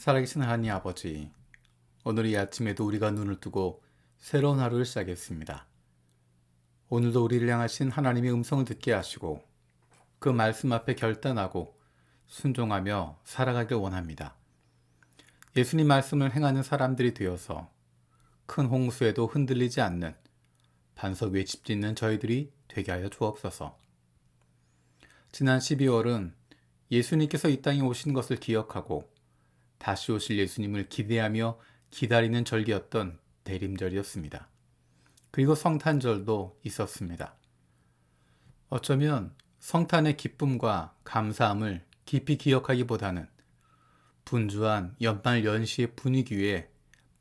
살아계신 하나님 아버지, 오늘 이 아침에도 우리가 눈을 뜨고 새로운 하루를 시작했습니다. 오늘도 우리를 향하신 하나님의 음성을 듣게 하시고 그 말씀 앞에 결단하고 순종하며 살아가길 원합니다. 예수님 말씀을 행하는 사람들이 되어서 큰 홍수에도 흔들리지 않는 반석 위에 집 짓는 저희들이 되게 하여 주옵소서. 지난 12월은 예수님께서 이 땅에 오신 것을 기억하고 다시 오실 예수님을 기대하며 기다리는 절기였던 대림절이었습니다. 그리고 성탄절도 있었습니다. 어쩌면 성탄의 기쁨과 감사함을 깊이 기억하기보다는 분주한 연말 연시의 분위기에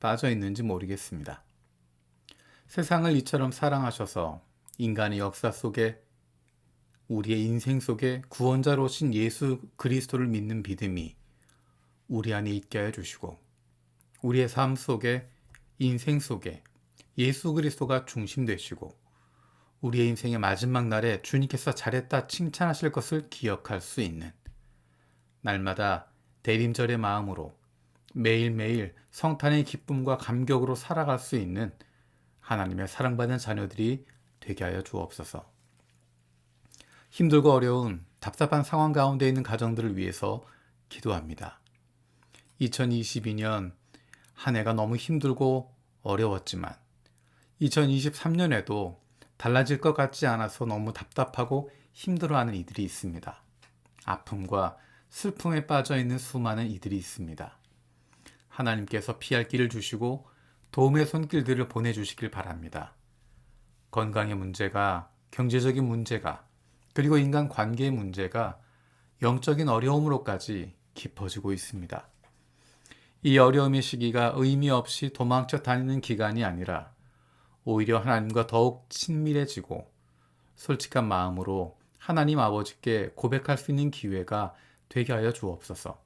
빠져 있는지 모르겠습니다. 세상을 이처럼 사랑하셔서 인간의 역사 속에 우리의 인생 속에 구원자로 오신 예수 그리스도를 믿는 믿음이 우리 안에 있게 하여 주시고 우리의 삶 속에 인생 속에 예수 그리스도가 중심 되시고 우리의 인생의 마지막 날에 주님께서 잘했다 칭찬하실 것을 기억할 수 있는 날마다 대림절의 마음으로 매일매일 성탄의 기쁨과 감격으로 살아갈 수 있는 하나님의 사랑받는 자녀들이 되게 하여 주옵소서. 힘들고 어려운 답답한 상황 가운데 있는 가정들을 위해서 기도합니다. 2022년 한 해가 너무 힘들고 어려웠지만 2023년에도 달라질 것 같지 않아서 너무 답답하고 힘들어하는 이들이 있습니다. 아픔과 슬픔에 빠져 있는 수많은 이들이 있습니다. 하나님께서 피할 길을 주시고 도움의 손길들을 보내주시길 바랍니다. 건강의 문제가, 경제적인 문제가, 그리고 인간 관계의 문제가 영적인 어려움으로까지 깊어지고 있습니다. 이 어려움의 시기가 의미 없이 도망쳐 다니는 기간이 아니라 오히려 하나님과 더욱 친밀해지고 솔직한 마음으로 하나님 아버지께 고백할 수 있는 기회가 되게 하여 주옵소서.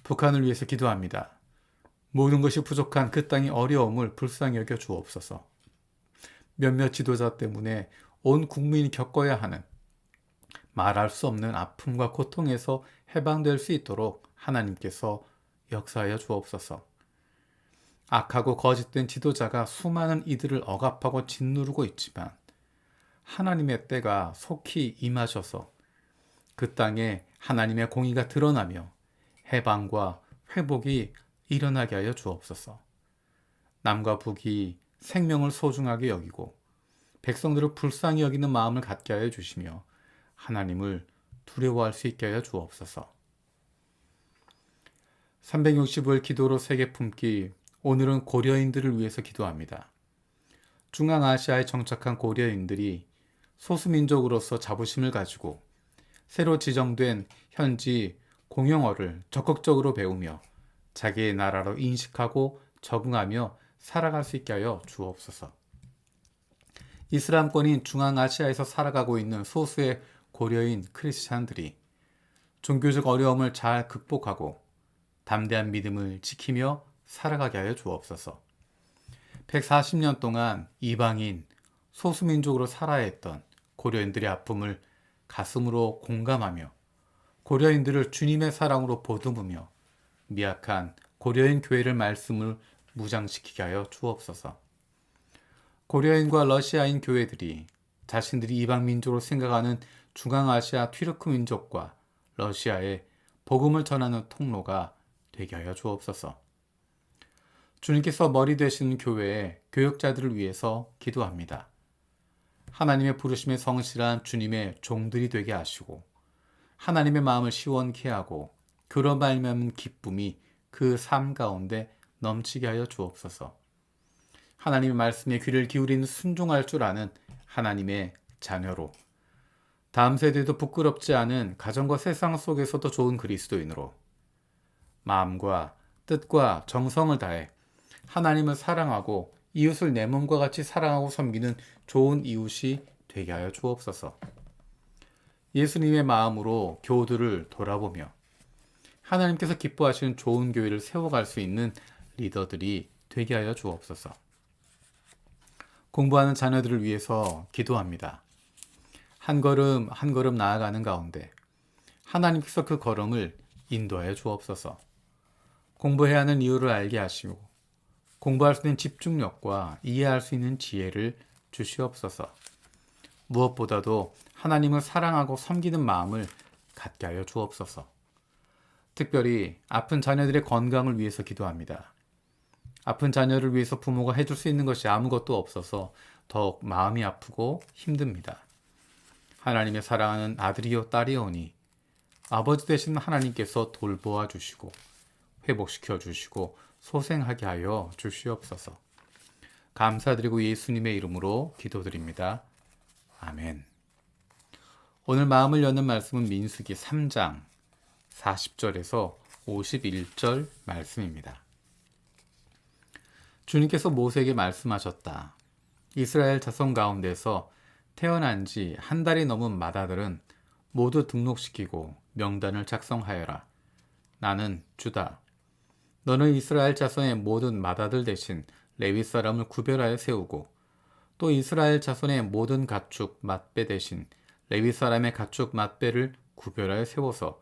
북한을 위해서 기도합니다. 모든 것이 부족한 그 땅의 어려움을 불쌍히 여겨 주옵소서. 몇몇 지도자 때문에 온 국민이 겪어야 하는 말할 수 없는 아픔과 고통에서 해방될 수 있도록 하나님께서 역사하여 주옵소서. 악하고 거짓된 지도자가 수많은 이들을 억압하고 짓누르고 있지만 하나님의 때가 속히 임하셔서 그 땅에 하나님의 공의가 드러나며 해방과 회복이 일어나게 하여 주옵소서. 남과 북이 생명을 소중하게 여기고 백성들을 불쌍히 여기는 마음을 갖게 하여 주시며 하나님을 두려워할 수 있게 하여 주옵소서. 365일 기도로 세계 품기, 오늘은 고려인들을 위해서 기도합니다. 중앙아시아에 정착한 고려인들이 소수민족으로서 자부심을 가지고 새로 지정된 현지 공용어를 적극적으로 배우며 자기의 나라로 인식하고 적응하며 살아갈 수 있게 하여 주옵소서. 이슬람권인 중앙아시아에서 살아가고 있는 소수의 고려인 크리스찬들이 종교적 어려움을 잘 극복하고 담대한 믿음을 지키며 살아가게 하여 주옵소서. 140년 동안 이방인, 소수민족으로 살아야 했던 고려인들의 아픔을 가슴으로 공감하며 고려인들을 주님의 사랑으로 보듬으며 미약한 고려인 교회를 말씀을 무장시키게 하여 주옵소서. 고려인과 러시아인 교회들이 자신들이 이방민족으로 생각하는 중앙아시아 튀르크 민족과 러시아에 복음을 전하는 통로가 되게 하여 주옵소서. 주님께서 머리 되시는 교회의 교역자들을 위해서 기도합니다. 하나님의 부르심에 성실한 주님의 종들이 되게 하시고 하나님의 마음을 시원케 하고 그로 말미암은 기쁨이 그 삶 가운데 넘치게 하여 주옵소서. 하나님의 말씀에 귀를 기울이는 순종할 줄 아는 하나님의 자녀로 다음 세대도 부끄럽지 않은 가정과 세상 속에서도 좋은 그리스도인으로 마음과 뜻과 정성을 다해 하나님을 사랑하고 이웃을 내 몸과 같이 사랑하고 섬기는 좋은 이웃이 되게 하여 주옵소서. 예수님의 마음으로 교우들을 돌아보며 하나님께서 기뻐하시는 좋은 교회를 세워갈 수 있는 리더들이 되게 하여 주옵소서. 공부하는 자녀들을 위해서 기도합니다. 한 걸음 한 걸음 나아가는 가운데 하나님께서 그 걸음을 인도하여 주옵소서. 공부해야 하는 이유를 알게 하시고 공부할 수 있는 집중력과 이해할 수 있는 지혜를 주시옵소서. 무엇보다도 하나님을 사랑하고 섬기는 마음을 갖게 하여 주옵소서. 특별히 아픈 자녀들의 건강을 위해서 기도합니다. 아픈 자녀를 위해서 부모가 해줄 수 있는 것이 아무것도 없어서 더욱 마음이 아프고 힘듭니다. 하나님의 사랑하는 아들이요 딸이오니 아버지 되신 하나님께서 돌보아 주시고 회복시켜 주시고 소생하게 하여 주시옵소서. 감사드리고 예수님의 이름으로 기도드립니다. 아멘. 오늘 마음을 여는 말씀은 민수기 3장 40절에서 51절 말씀입니다. 주님께서 모세에게 말씀하셨다. 이스라엘 자손 가운데서 태어난 지 한 달이 넘은 맏아들은 모두 등록시키고 명단을 작성하여라. 나는 주다. 너는 이스라엘 자손의 모든 맏아들 대신 레위 사람을 구별하여 세우고 또 이스라엘 자손의 모든 가축 맏배 대신 레위 사람의 가축 맏배를 구별하여 세워서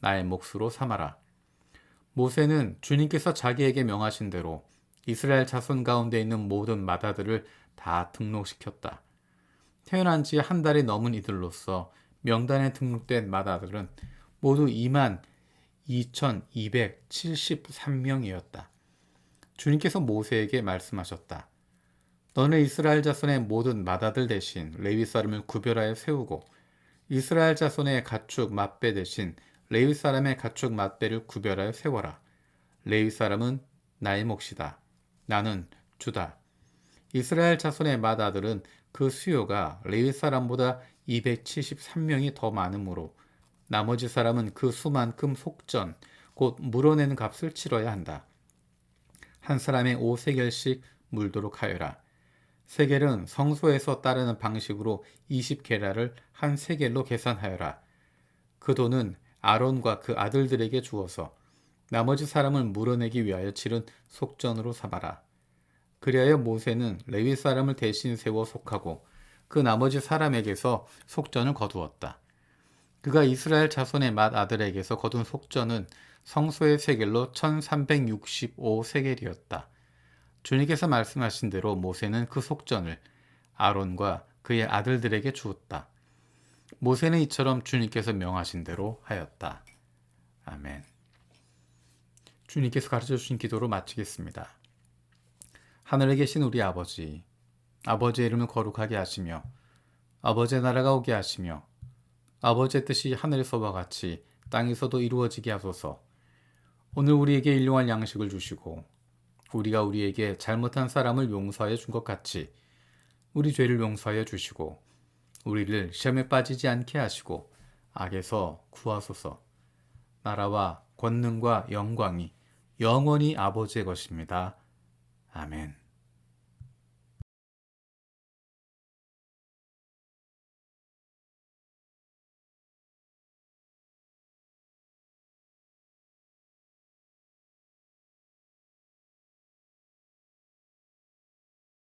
나의 몫으로 삼아라. 모세는 주님께서 자기에게 명하신 대로 이스라엘 자손 가운데 있는 모든 맏아들을 다 등록시켰다. 태어난 지 한 달이 넘은 이들로서 명단에 등록된 맏아들은 모두 22,273명이었다. 주님께서 모세에게 말씀하셨다. 너는 이스라엘 자손의 모든 맏아들 대신 레위 사람을 구별하여 세우고 이스라엘 자손의 가축 맏배 대신 레위 사람의 가축 맏배를 구별하여 세워라. 레위 사람은 나의 몫이다. 나는 주다. 이스라엘 자손의 맏아들은 그 수요가 레위 사람보다 273명이 더 많으므로 나머지 사람은 그 수만큼 속전, 곧 물어내는 값을 치러야 한다. 한 사람의 5세겔씩 물도록 하여라. 세겔은 성소에서 따르는 방식으로 20게라를 한 세겔로 계산하여라. 그 돈은 아론과 그 아들들에게 주어서 나머지 사람을 물어내기 위하여 치른 속전으로 삼아라. 그리하여 모세는 레위 사람을 대신 세워 속하고 그 나머지 사람에게서 속전을 거두었다. 그가 이스라엘 자손의 맏아들에게서 거둔 속전은 성소의 세겔로 1365세겔이었다. 주님께서 말씀하신 대로 모세는 그 속전을 아론과 그의 아들들에게 주었다. 모세는 이처럼 주님께서 명하신 대로 하였다. 아멘. 주님께서 가르쳐 주신 기도로 마치겠습니다. 하늘에 계신 우리 아버지, 아버지의 이름을 거룩하게 하시며 아버지의 나라가 오게 하시며 아버지의 뜻이 하늘에서와 같이 땅에서도 이루어지게 하소서. 오늘 우리에게 일용할 양식을 주시고 우리가 우리에게 잘못한 사람을 용서하여 준 것 같이 우리 죄를 용서하여 주시고 우리를 시험에 빠지지 않게 하시고 악에서 구하소서. 나라와 권능과 영광이 영원히 아버지의 것입니다. 아멘.